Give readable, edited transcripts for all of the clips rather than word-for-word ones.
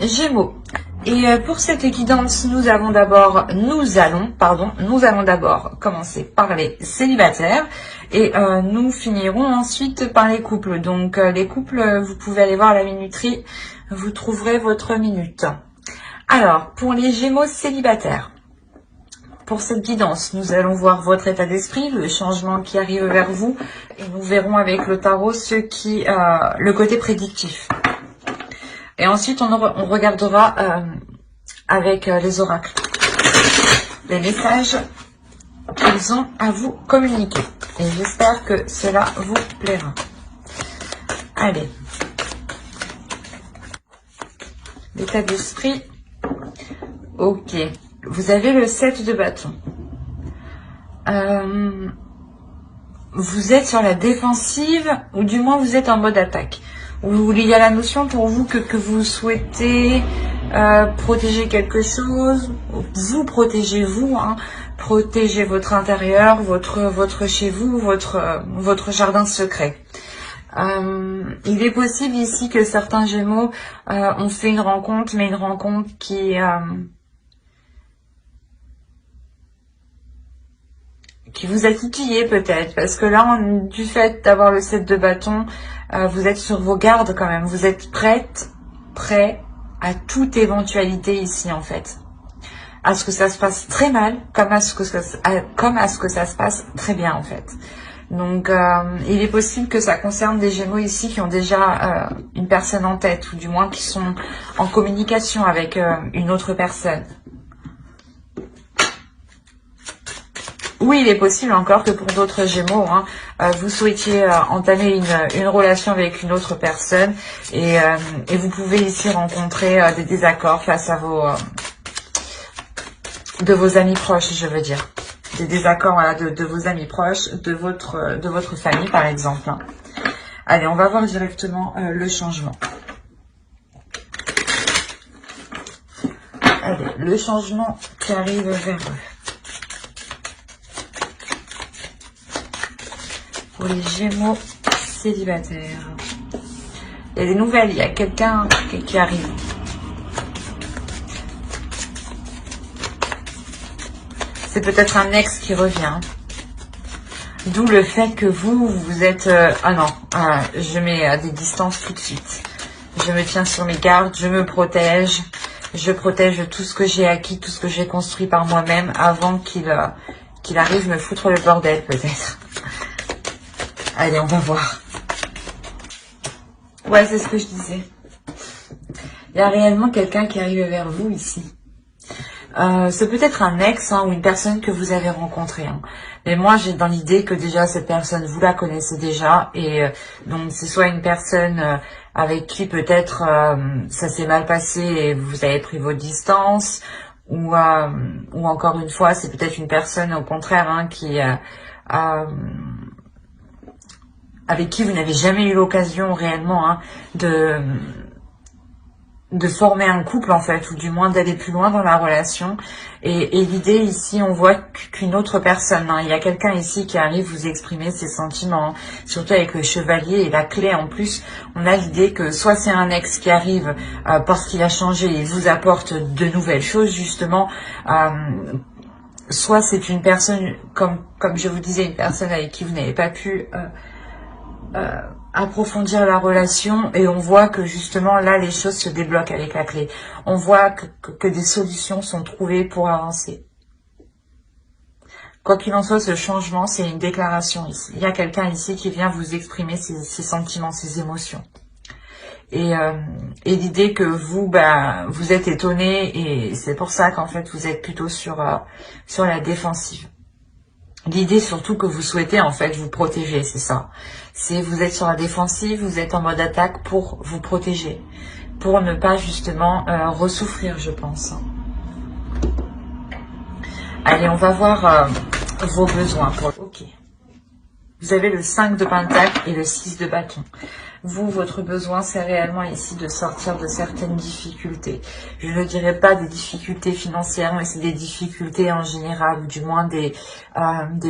Gémeaux. Et pour cette guidance, nous allons d'abord commencer par les célibataires et nous finirons ensuite par les couples. Donc les couples, vous pouvez aller voir la minuterie, vous trouverez votre minute. Alors, pour les Gémeaux célibataires, pour cette guidance, nous allons voir votre état d'esprit, le changement qui arrive vers vous et nous verrons avec le tarot le côté prédictif. Et ensuite, on regardera avec les oracles les messages qu'ils ont à vous communiquer. Et j'espère que cela vous plaira. Allez. L'état d'esprit. Ok. Vous avez le 7 de bâton. Vous êtes sur la défensive, ou du moins vous êtes en mode attaque. Ou il y a la notion pour vous que vous souhaitez protéger quelque chose, vous protégez vous, hein, protégez votre intérieur, votre chez vous, votre jardin secret. Il est possible ici que certains Gémeaux ont fait une rencontre, mais une rencontre qui vous a titillé peut-être, parce que là, du fait d'avoir le 7 de bâton, vous êtes sur vos gardes quand même, vous êtes prêt à toute éventualité ici en fait. À ce que ça se passe très mal, comme à ce que ça se passe très bien en fait. Donc, il est possible que ça concerne des Gémeaux ici qui ont déjà une personne en tête, ou du moins qui sont en communication avec une autre personne. Oui, il est possible encore que pour d'autres Gémeaux, hein, vous souhaitiez entamer une relation avec une autre personne et vous pouvez ici rencontrer des désaccords face à de vos amis proches, je veux dire. Des désaccords voilà, de vos amis proches, de votre famille par exemple. Hein. Allez, on va voir directement le changement. Allez, le changement qui arrive vers eux. Pour les Gémeaux célibataires. Il y a des nouvelles, il y a quelqu'un qui arrive. C'est peut-être un ex qui revient. D'où le fait que vous êtes... je mets des distances tout de suite. Je me tiens sur mes gardes, je me protège. Je protège tout ce que j'ai acquis, tout ce que j'ai construit par moi-même avant qu'il arrive me foutre le bordel peut-être. Allez, on va voir. Ouais, c'est ce que je disais. Il y a réellement quelqu'un qui arrive vers vous ici. C'est peut-être un ex ou une personne que vous avez rencontrée. Hein. Mais moi, j'ai dans l'idée que déjà, cette personne, vous la connaissez déjà. Et donc, c'est soit une personne avec qui peut-être ça s'est mal passé et vous avez pris vos distances. Ou encore une fois, c'est peut-être une personne, au contraire, qui... avec qui vous n'avez jamais eu l'occasion réellement de former un couple en fait, ou du moins d'aller plus loin dans la relation. Et l'idée ici, on voit qu'une autre personne, il y a quelqu'un ici qui arrive vous exprimer ses sentiments, surtout avec le chevalier et la clé en plus. On a l'idée que soit c'est un ex qui arrive parce qu'il a changé et vous apporte de nouvelles choses justement, soit c'est une personne, comme je vous disais, une personne avec qui vous n'avez pas pu... approfondir la relation et on voit que justement là les choses se débloquent avec la clé. On voit que des solutions sont trouvées pour avancer. Quoi qu'il en soit, ce changement, c'est une déclaration ici. Il y a quelqu'un ici qui vient vous exprimer ses sentiments, ses émotions. Et l'idée que vous êtes étonné et c'est pour ça qu'en fait vous êtes plutôt sur la défensive. L'idée surtout que vous souhaitez en fait vous protéger, c'est ça. C'est vous êtes sur la défensive, vous êtes en mode attaque pour vous protéger, pour ne pas justement ressouffrir, je pense. Allez, on va voir vos besoins. Ok. Vous avez le 5 de pentacle et le 6 de bâton. Vous, votre besoin, c'est réellement ici de sortir de certaines difficultés. Je ne dirais pas des difficultés financières, mais c'est des difficultés en général, ou du moins des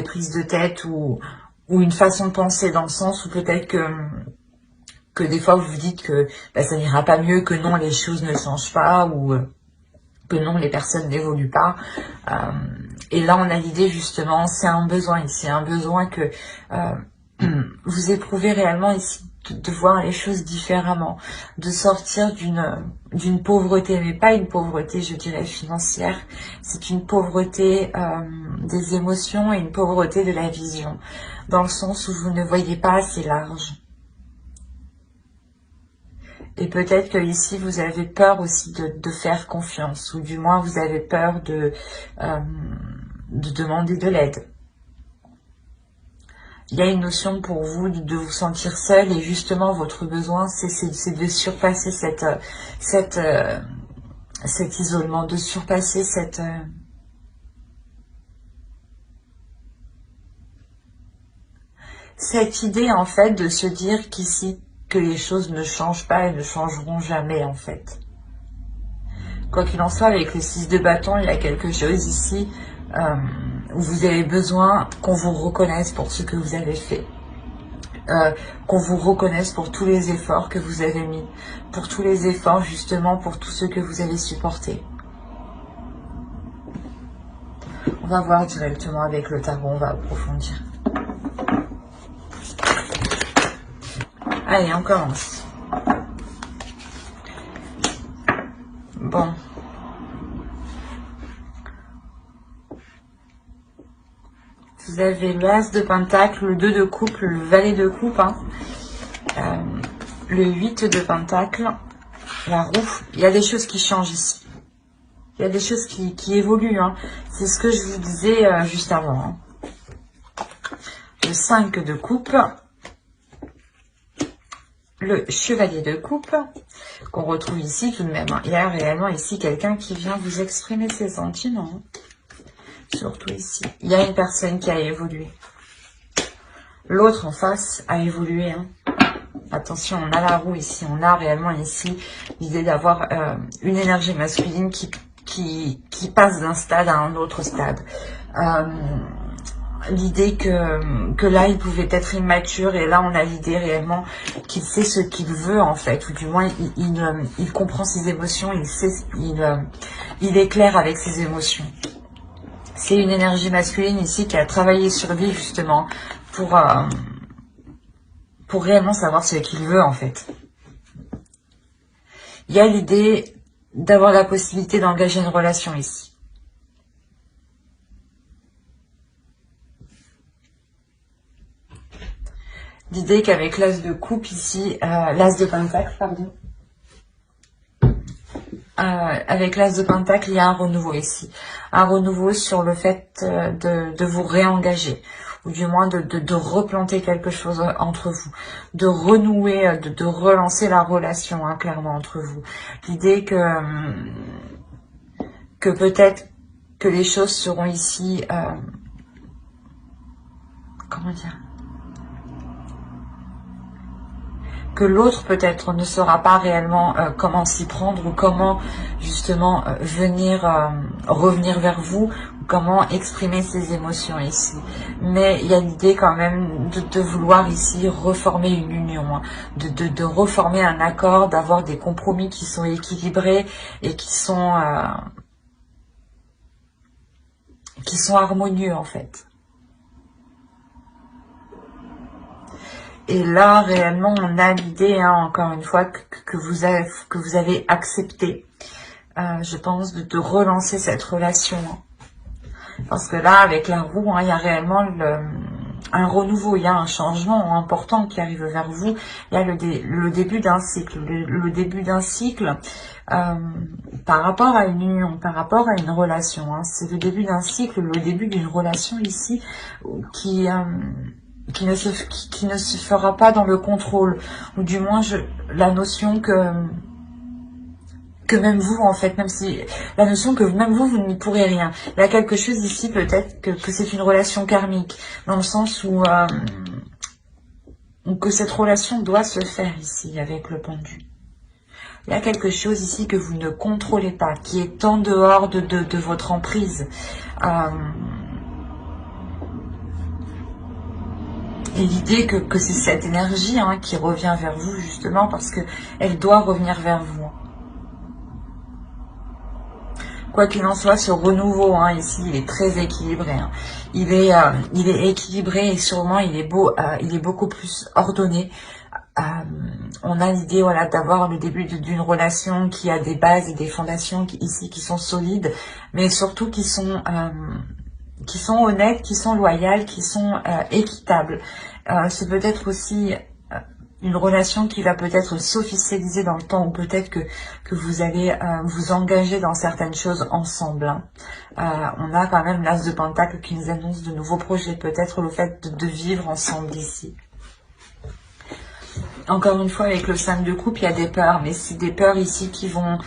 prises de tête ou une façon de penser, dans le sens où peut-être que que des fois vous vous dites que ça n'ira pas mieux, que non, les choses ne changent pas, ou que non, les personnes n'évoluent pas. Et là, on a l'idée justement, c'est un besoin ici, un besoin que vous éprouvez réellement ici, de voir les choses différemment, de sortir d'une pauvreté, mais pas une pauvreté, je dirais, financière. C'est une pauvreté des émotions et une pauvreté de la vision, dans le sens où vous ne voyez pas assez large. Et peut-être que ici vous avez peur aussi de faire confiance, ou du moins vous avez peur de demander de l'aide. Il y a une notion pour vous de vous sentir seul, et justement votre besoin c'est de surpasser cet isolement, de surpasser cette idée en fait de se dire qu'ici que les choses ne changent pas et ne changeront jamais en fait. Quoi qu'il en soit, avec le 6 de bâton, il y a quelque chose ici où vous avez besoin qu'on vous reconnaisse pour ce que vous avez fait. Qu'on vous reconnaisse pour tous les efforts que vous avez mis, pour tous les efforts justement, pour tout ce que vous avez supporté. On va voir directement avec le tarot, on va approfondir. Allez, on commence. Bon. Vous avez l'As de Pentacle, le 2 de coupe, le Valet de coupe, le 8 de Pentacle, la roue. Il y a des choses qui changent ici. Il y a des choses qui évoluent. C'est ce que je vous disais juste avant. Le 5 de coupe, le Chevalier de coupe, qu'on retrouve ici tout de même. Il y a réellement ici quelqu'un qui vient vous exprimer ses sentiments. Surtout ici. Il y a une personne qui a évolué. L'autre en face a évolué. Attention, on a la roue ici. On a réellement ici l'idée d'avoir une énergie masculine qui passe d'un stade à un autre stade. L'idée que là, il pouvait être immature, et là, on a l'idée réellement qu'il sait ce qu'il veut, en fait, ou du moins, il comprend ses émotions, il est clair avec ses émotions. C'est une énergie masculine ici qui a travaillé sur lui, justement, pour réellement savoir ce qu'il veut, en fait. Il y a l'idée d'avoir la possibilité d'engager une relation ici. L'idée qu'avec l'As de coupe ici, l'As de Pentacle, pardon. Avec l'As de Pentacle, il y a un renouveau ici. Un renouveau sur le fait de vous réengager, ou du moins de replanter quelque chose entre vous, de renouer, de relancer la relation, clairement, entre vous. L'idée que peut-être que les choses seront ici, comment dire, que l'autre peut-être ne saura pas réellement comment s'y prendre, ou comment justement revenir vers vous, ou comment exprimer ses émotions ici. Mais il y a l'idée quand même de vouloir ici reformer une union, de reformer un accord, d'avoir des compromis qui sont équilibrés et qui sont harmonieux en fait. Et là, réellement, on a l'idée, encore une fois, que vous avez accepté, je pense, de relancer cette relation. Parce que là, avec la roue, il y a réellement un renouveau, il y a un changement important qui arrive vers vous. Il y a le début d'un cycle. Le début d'un cycle par rapport à une union, par rapport à une relation. C'est le début d'un cycle, le début d'une relation ici qui ne se fera pas dans le contrôle, ou du moins la notion que même vous, en fait, même si la notion que même vous n'y pourrez rien. Il y a quelque chose ici, peut-être que c'est une relation karmique, dans le sens où que cette relation doit se faire ici avec le pendu. Il y a quelque chose ici que vous ne contrôlez pas, qui est en dehors de votre emprise. Et l'idée que c'est cette énergie hein, qui revient vers vous, justement, parce que elle doit revenir vers vous. Quoi qu'il en soit, ce renouveau, hein, ici, il est très équilibré. Hein. Il est équilibré et sûrement, il est beaucoup plus ordonné. On a l'idée voilà, d'avoir le début d'une relation qui a des bases et des fondations ici qui sont solides, mais surtout qui sont honnêtes, qui sont loyales, qui sont équitables. C'est peut-être aussi une relation qui va peut-être s'officialiser dans le temps, ou peut-être que vous allez vous engager dans certaines choses ensemble. Hein. On a quand même l'As de Pentacle qui nous annonce de nouveaux projets, peut-être le fait de vivre ensemble ici. Encore une fois, avec le 5 de coupe, il y a des peurs, mais c'est des peurs ici qui vont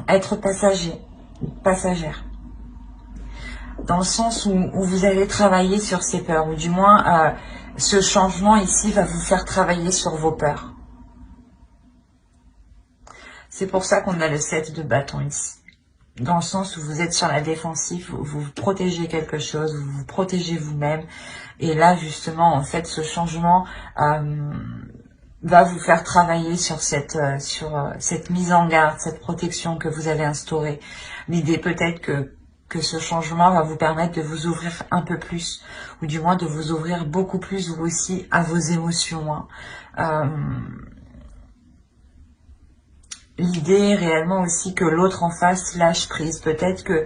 être passagères. Dans le sens où vous allez travailler sur ces peurs, ou du moins, ce changement ici va vous faire travailler sur vos peurs. C'est pour ça qu'on a le 7 de bâton ici. Dans le sens où vous êtes sur la défensive, vous protégez quelque chose, vous vous protégez vous-même. Et là, justement, en fait, ce changement va vous faire travailler sur cette mise en garde, cette protection que vous avez instaurée. L'idée peut-être que ce changement va vous permettre de vous ouvrir un peu plus, ou du moins de vous ouvrir beaucoup plus, vous aussi, à vos émotions. Hein. L'idée est réellement aussi que l'autre en face lâche prise. Peut-être que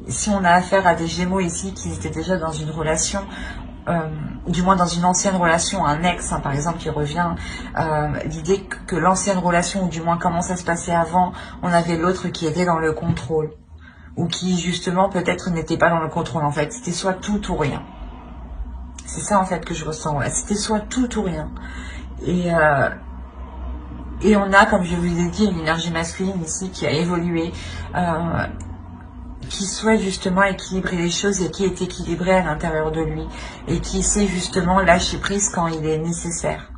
si on a affaire à des Gémeaux ici qui étaient déjà dans une relation, du moins dans une ancienne relation, un ex hein, par exemple qui revient, l'idée que l'ancienne relation, ou du moins comment ça se passait avant, on avait l'autre qui était dans le contrôle, ou qui justement peut-être n'était pas dans le contrôle en fait, c'était soit tout ou rien. C'est ça en fait que je ressens, ouais. C'était soit tout ou rien. Et on a, comme je vous ai dit, une énergie masculine ici qui a évolué, qui souhaite justement équilibrer les choses et qui est équilibré à l'intérieur de lui. Et qui sait justement lâcher prise quand il est nécessaire.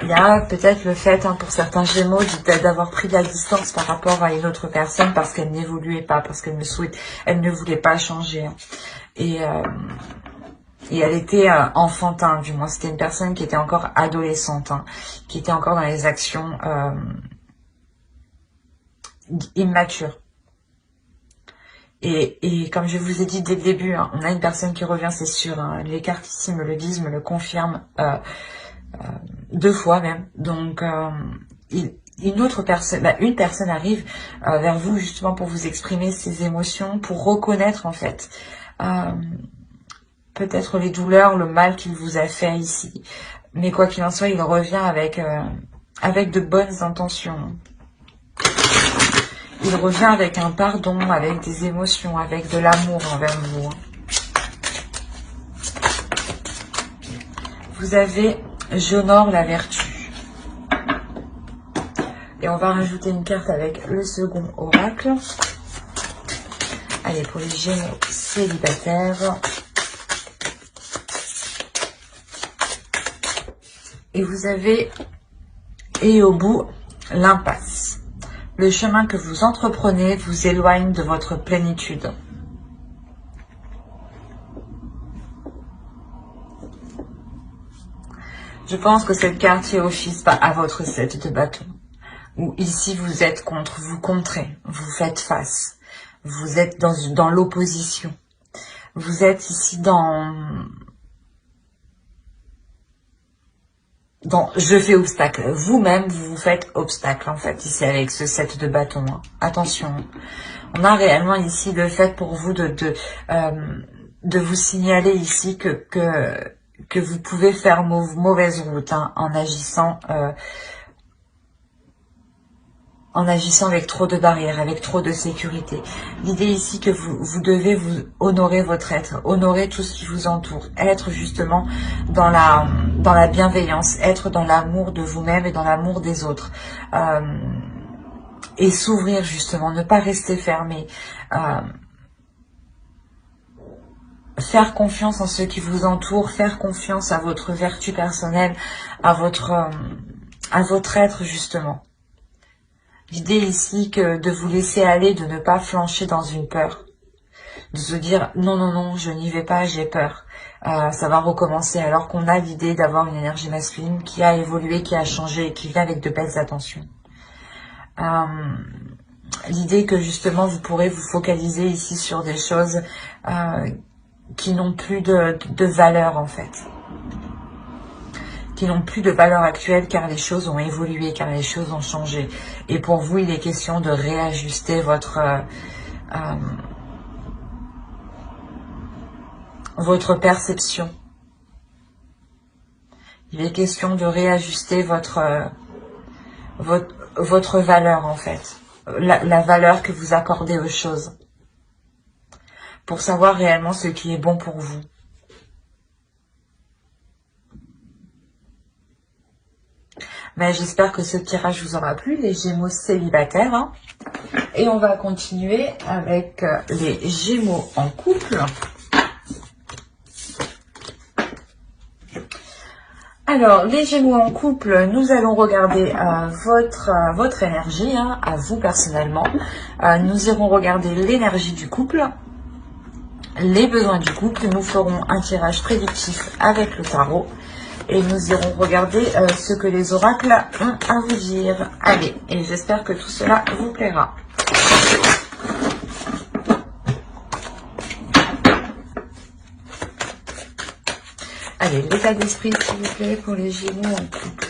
Il y a peut-être le fait, hein, pour certains Gémeaux, d'avoir pris de la distance par rapport à une autre personne parce qu'elle n'évoluait pas, parce qu'elle ne voulait pas changer. Hein. Et elle était enfantin, du moins. C'était une personne qui était encore adolescente, hein, qui était encore dans les actions immatures. Et comme je vous ai dit dès le début, hein, on a une personne qui revient, c'est sûr. Hein, les cartes ici me le disent, me le confirment 2 fois même. Donc, une personne arrive vers vous justement pour vous exprimer ses émotions, pour reconnaître en fait peut-être les douleurs, le mal qu'il vous a fait ici. Mais quoi qu'il en soit, il revient avec de bonnes intentions. Il revient avec un pardon, avec des émotions, avec de l'amour envers vous. Vous avez « J'honore la vertu ». Et on va rajouter une carte avec le second oracle. Allez, pour les Gémeaux célibataires. Et vous avez, et au bout, l'impasse. Le chemin que vous entreprenez vous éloigne de votre plénitude. Je pense que cette carte fait office à votre 7 de bâton. Où ici vous êtes contre, vous contrez, vous faites face. Vous êtes dans l'opposition. Vous êtes ici dans je fais obstacle. Vous-même, vous vous faites obstacle, en fait, ici, avec ce 7 de bâton. Hein. Attention. On a réellement ici le fait pour vous de vous signaler ici que vous pouvez faire mauvaise route hein, en agissant avec trop de barrières, avec trop de sécurité. L'idée ici que vous devez vous honorer votre être, honorer tout ce qui vous entoure, être justement dans la bienveillance, être dans l'amour de vous-même et dans l'amour des autres. Et s'ouvrir justement, ne pas rester fermé. Faire confiance en ceux qui vous entourent, faire confiance à votre vertu personnelle, à votre être justement. L'idée ici que de vous laisser aller, de ne pas flancher dans une peur. de se dire non, non, non, je n'y vais pas, j'ai peur. Ça va recommencer, alors qu'on a l'idée d'avoir une énergie masculine qui a évolué, qui a changé et qui vient avec de belles attentions. L'idée que justement vous pourrez vous focaliser ici sur des choses qui n'ont plus de valeur en fait. Qui n'ont plus de valeur actuelle car les choses ont évolué, car les choses ont changé. Et pour vous, il est question de réajuster votre perception. Il est question de réajuster votre valeur en fait. La valeur que vous accordez aux choses. Pour savoir réellement ce qui est bon pour vous. Mais j'espère que ce tirage vous aura plu, les Gémeaux célibataires. Hein. Et on va continuer avec les Gémeaux en couple. Alors, les Gémeaux en couple, nous allons regarder votre énergie, hein, à vous personnellement. Nous irons regarder l'énergie du couple, les besoins du couple. Nous ferons un tirage prédictif avec le tarot. Et nous irons regarder ce que les oracles ont à vous dire. Allez, et j'espère que tout cela vous plaira. Allez, l'état d'esprit, s'il vous plaît, pour les Gémeaux en couple.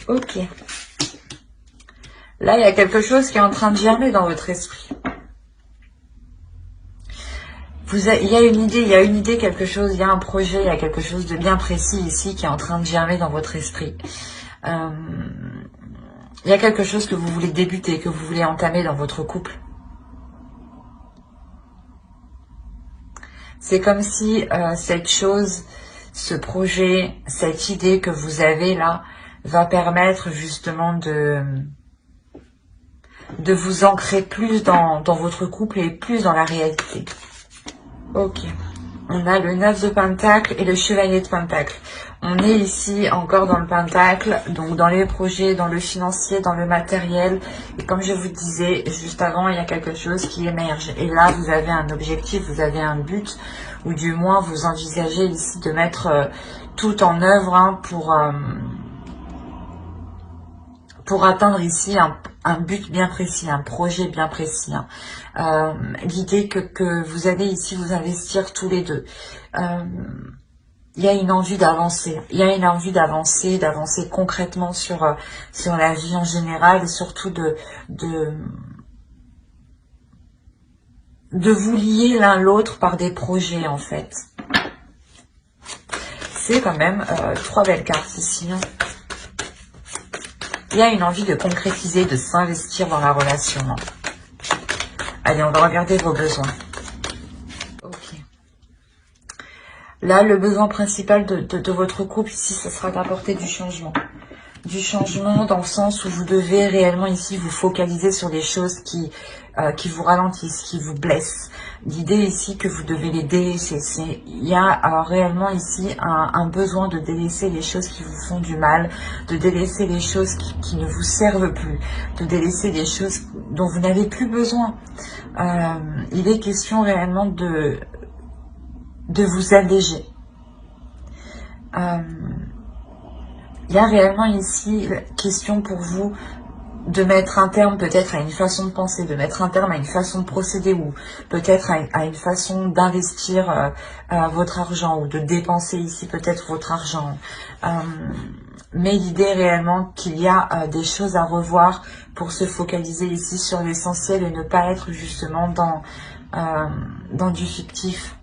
Ok. Là, il y a quelque chose qui est en train de germer dans votre esprit. Il y a une idée, quelque chose, il y a un projet, il y a quelque chose de bien précis ici qui est en train de germer dans votre esprit. Il y a quelque chose que vous voulez débuter, que vous voulez entamer dans votre couple. C'est comme si cette chose, ce projet, cette idée que vous avez là, va permettre justement de vous ancrer plus dans votre couple et plus dans la réalité. Ok, on a le 9 de Pentacle et le Chevalier de Pentacle. On est ici encore dans le Pentacle, donc dans les projets, dans le financier, dans le matériel. Et comme je vous disais juste avant, il y a quelque chose qui émerge. Et là, vous avez un objectif, vous avez un but, ou du moins vous envisagez ici de mettre tout en œuvre hein, pour atteindre ici un but bien précis, un projet bien précis. Hein. L'idée que vous allez ici vous investir tous les deux. Il y a une envie d'avancer. Il y a une envie d'avancer concrètement sur la vie en général et surtout de vous lier l'un l'autre par des projets en fait. C'est quand même 3 belles cartes ici. Hein. Il y a une envie de concrétiser, de s'investir dans la relation. Hein. Allez, on va regarder vos besoins. Ok. Là, le besoin principal de votre couple ici, ce sera d'apporter du changement. Du changement dans le sens où vous devez réellement ici vous focaliser sur des choses qui vous ralentissent, qui vous blessent. L'idée ici que vous devez les délaisser. Il y a réellement ici un besoin de délaisser les choses qui vous font du mal, de délaisser les choses qui ne vous servent plus, de délaisser les choses dont vous n'avez plus besoin. Il est question réellement de vous alléger. Il y a réellement ici question pour vous de mettre un terme peut-être à une façon de penser, de mettre un terme à une façon de procéder ou peut-être à une façon d'investir votre argent ou de dépenser ici peut-être votre argent. Mais l'idée est réellement qu'il y a des choses à revoir pour se focaliser ici sur l'essentiel et ne pas être justement dans du fictif.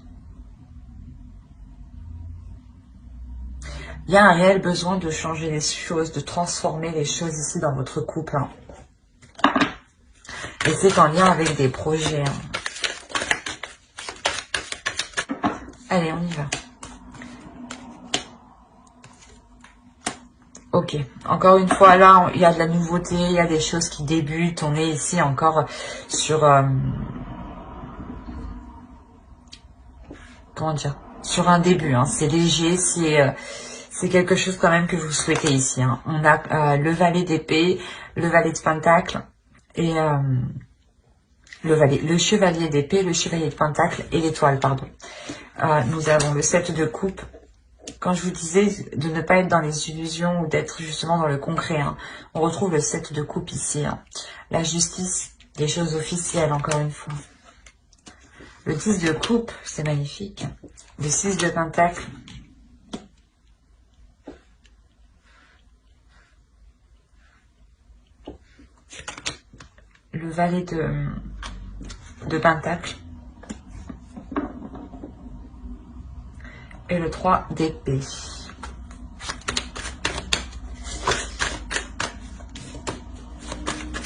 Il y a un réel besoin de changer les choses, de transformer les choses ici dans votre couple. Hein. Et c'est en lien avec des projets. Hein. Allez, on y va. Ok, encore une fois, là, il y a de la nouveauté, il y a des choses qui débutent. On est ici encore sur... comment dire? Sur un début. Hein. C'est léger, c'est quelque chose quand même que vous souhaitez ici. Hein. On a le valet d'épée, le valet de pentacle et le chevalier d'épée, le chevalier de pentacle et l'étoile, pardon. Nous avons le 7 de coupe. Quand je vous disais de ne pas être dans les illusions ou d'être justement dans le concret, hein, on retrouve le 7 de coupe ici. Hein. La justice, des choses officielles, encore une fois. Le 10 de coupe, c'est magnifique. Le 6 de pentacle. Le valet de pentacle. Et le 3 d'épée.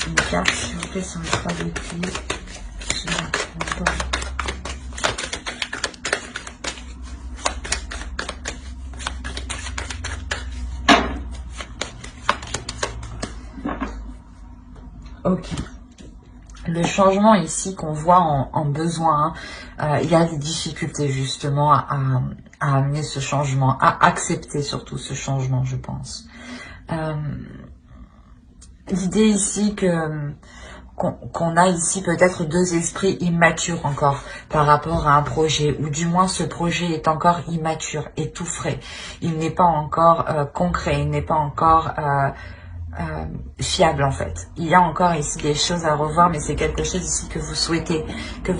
Une carte, s'il vous plaît, sur le 3 d'épée. Ok. Le changement ici qu'on voit en besoin, il y a des difficultés justement à amener ce changement, à accepter surtout ce changement, je pense. L'idée ici qu'on a ici peut-être deux esprits immatures encore par rapport à un projet, ou du moins ce projet est encore immature et tout frais. Il n'est pas encore concret, il n'est pas encore fiable en fait. Il y a encore ici des choses à revoir, mais c'est quelque chose ici que vous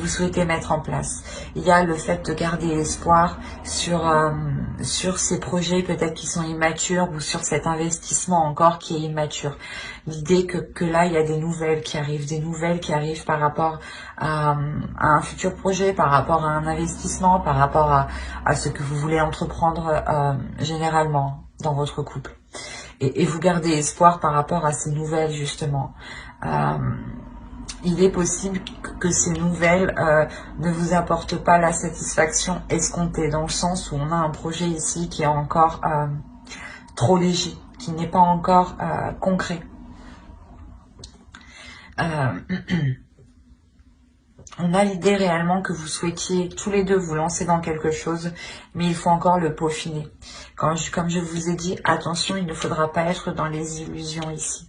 souhaitez mettre en place. Il y a le fait de garder l'espoir sur ces projets peut-être qui sont immatures, ou sur cet investissement encore qui est immature. L'idée que là il y a des nouvelles qui arrivent par rapport à un futur projet, par rapport à un investissement, par rapport à ce que vous voulez entreprendre généralement dans votre couple. Et vous gardez espoir par rapport à ces nouvelles, justement. Il est possible que ces nouvelles ne vous apportent pas la satisfaction escomptée, dans le sens où on a un projet ici qui est encore trop léger, qui n'est pas encore concret. On a l'idée réellement que vous souhaitiez tous les deux vous lancer dans quelque chose, mais il faut encore le peaufiner. Comme je vous ai dit, attention, il ne faudra pas être dans les illusions ici.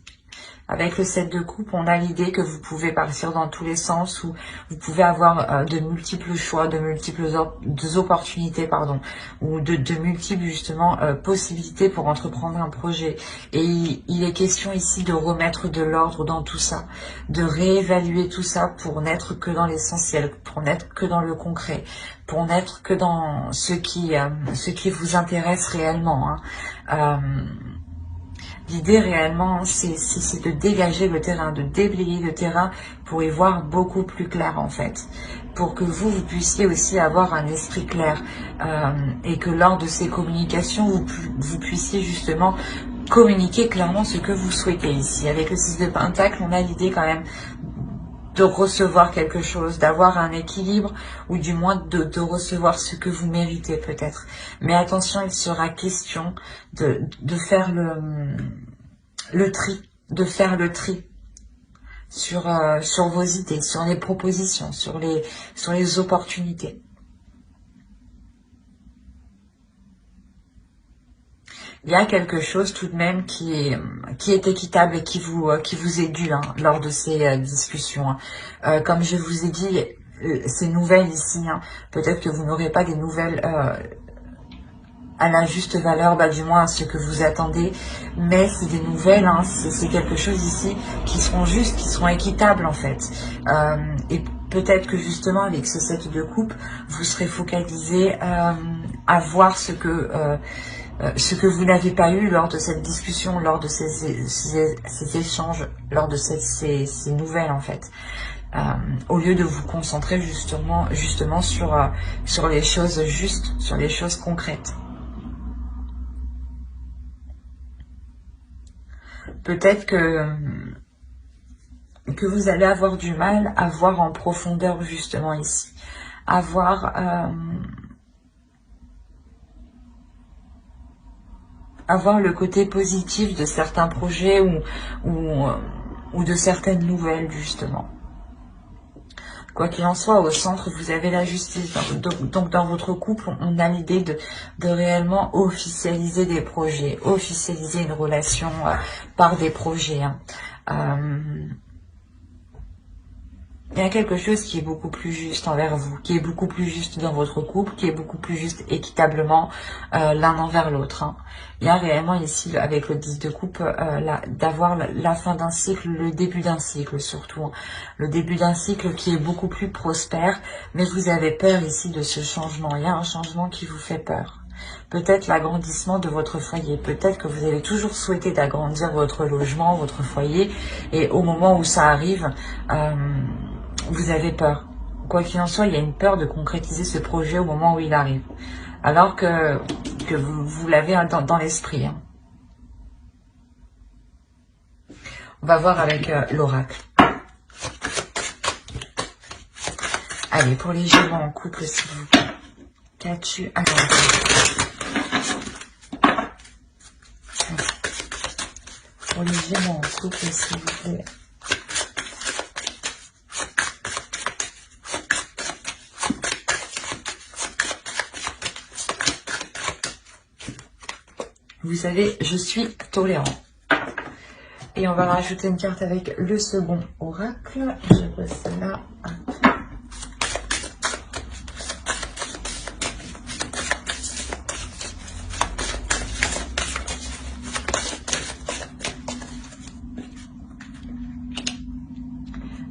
Avec le 7 de coupe, on a l'idée que vous pouvez partir dans tous les sens, ou vous pouvez avoir de multiples choix, de multiples opportunités, pardon, ou de multiples justement possibilités pour entreprendre un projet. Et il est question ici de remettre de l'ordre dans tout ça, de réévaluer tout ça pour n'être que dans l'essentiel, pour n'être que dans le concret, pour n'être que dans ce qui vous intéresse réellement. Hein. L'idée réellement, c'est de dégager le terrain, de déblayer le terrain pour y voir beaucoup plus clair en fait. Pour que vous puissiez aussi avoir un esprit clair et que lors de ces communications, vous puissiez justement communiquer clairement ce que vous souhaitez ici. Avec le 6 de pentacle, on a l'idée quand même de recevoir quelque chose, d'avoir un équilibre, ou du moins de recevoir ce que vous méritez peut-être. Mais attention, il sera question de faire le tri, sur vos idées, sur les propositions, sur les opportunités. Il y a quelque chose tout de même qui est équitable et qui vous est dû hein, lors de ces discussions. Hein. Comme je vous ai dit, ces nouvelles ici, hein, peut-être que vous n'aurez pas des nouvelles à la juste valeur, du moins à ce que vous attendez, mais c'est des nouvelles, hein, c'est quelque chose ici qui seront justes, qui seront équitables en fait. Et peut-être que justement avec ce 7 de coupe, vous serez focalisé à voir ce que vous n'avez pas eu lors de cette discussion, lors de ces échanges, lors de ces nouvelles en fait. Au lieu de vous concentrer justement sur les choses justes, sur les choses concrètes. Peut-être que vous allez avoir du mal à voir en profondeur justement ici, à voir le côté positif de certains projets ou de certaines nouvelles justement. Quoi qu'il en soit, au centre, vous avez la justice. Donc dans votre couple, on a l'idée de réellement officialiser des projets, officialiser une relation par des projets. Hein. il y a quelque chose qui est beaucoup plus juste envers vous, qui est beaucoup plus juste dans votre couple, qui est beaucoup plus juste équitablement l'un envers l'autre. Hein. Il y a réellement ici, avec le 10 de coupe, d'avoir la fin d'un cycle, le début d'un cycle surtout. Hein. Le début d'un cycle qui est beaucoup plus prospère, mais vous avez peur ici de ce changement. Il y a un changement qui vous fait peur. Peut-être l'agrandissement de votre foyer. Peut-être que vous avez toujours souhaité d'agrandir votre logement, votre foyer, et au moment où ça arrive, vous avez peur. Quoi qu'il en soit, il y a une peur de concrétiser ce projet au moment où il arrive. Alors que vous l'avez dans l'esprit. Hein. On va voir avec l'oracle. Allez, pour les Gémeaux en couple, s'il vous plaît. Qu'as-tu à pour les Gémeaux en couple, s'il vous plaît. Vous savez, je suis tolérant. Et on va rajouter une carte avec le second oracle. Je pose celle-là.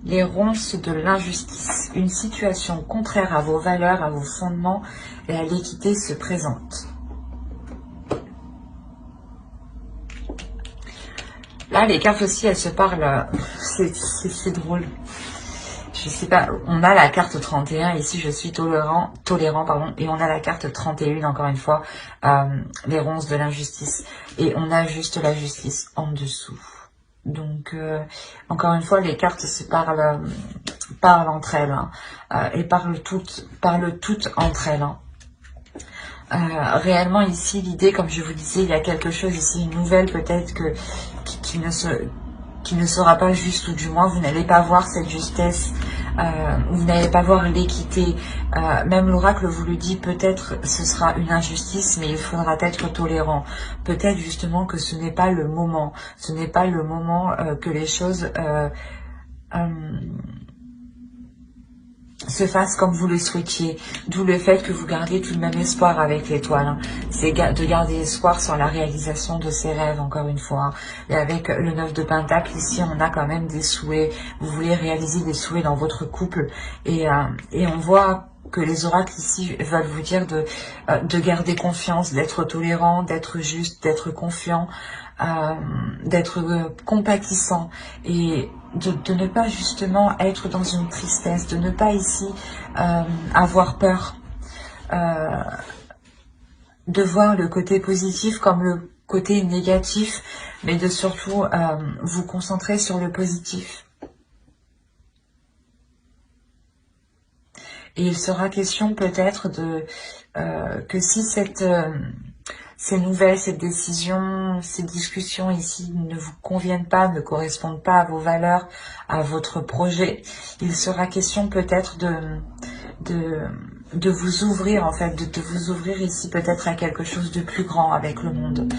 Les ronces de l'injustice. Une situation contraire à vos valeurs, à vos fondements et à l'équité se présente. Là, les cartes aussi, elles se parlent. C'est drôle. Je sais pas. On a la carte 31. Ici, je suis tolérant, pardon. Et on a la carte 31, encore une fois. Les ronces de l'injustice. Et on a juste la justice en dessous. Donc, encore une fois, les cartes se parlent entre elles. Hein, et parlent toutes entre elles. Hein. Réellement ici l'idée, comme je vous disais, il y a quelque chose ici, une nouvelle peut-être qui ne sera pas juste, ou du moins vous n'allez pas voir cette justesse, vous n'allez pas voir l'équité. Même l'oracle vous le dit, peut-être ce sera une injustice, mais il faudra être tolérant. Peut-être justement que ce n'est pas le moment, que les choses se fasse comme vous le souhaitiez, d'où le fait que vous gardez tout de même espoir avec l'étoile. Hein. C'est de garder espoir sur la réalisation de ses rêves, encore une fois. Hein. Et avec le 9 de Pentacle, ici, on a quand même des souhaits. Vous voulez réaliser des souhaits dans votre couple. Et on voit que les oracles ici veulent vous dire de garder confiance, d'être tolérant, d'être juste, d'être confiant, d'être compatissant et de ne pas justement être dans une tristesse, de ne pas ici avoir peur, de voir le côté positif comme le côté négatif, mais de surtout vous concentrer sur le positif. Et il sera question peut-être que si ces nouvelles, cette décision, ces discussions ici ne vous conviennent pas, ne correspondent pas à vos valeurs, à votre projet, il sera question peut-être de vous ouvrir, en fait, de vous ouvrir ici peut-être à quelque chose de plus grand avec le monde,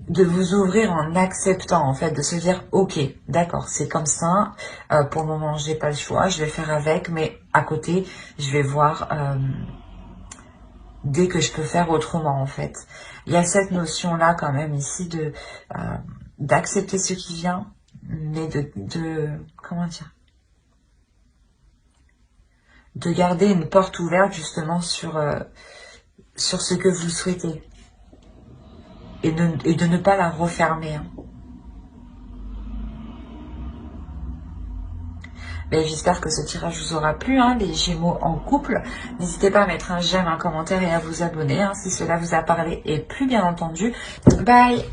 de vous ouvrir en acceptant, en fait, de se dire, ok, d'accord, c'est comme ça, pour le moment, j'ai pas le choix, je vais faire avec, mais à côté, je vais voir dès que je peux faire autrement, en fait. Il y a cette notion-là, quand même, ici, d'accepter ce qui vient, mais comment dire, de garder une porte ouverte, justement, sur ce que vous souhaitez. Et de ne pas la refermer. Hein. J'espère que ce tirage vous aura plu, hein, les Gémeaux en couple. N'hésitez pas à mettre un j'aime, un commentaire et à vous abonner, hein, si cela vous a parlé et plus bien entendu. Bye!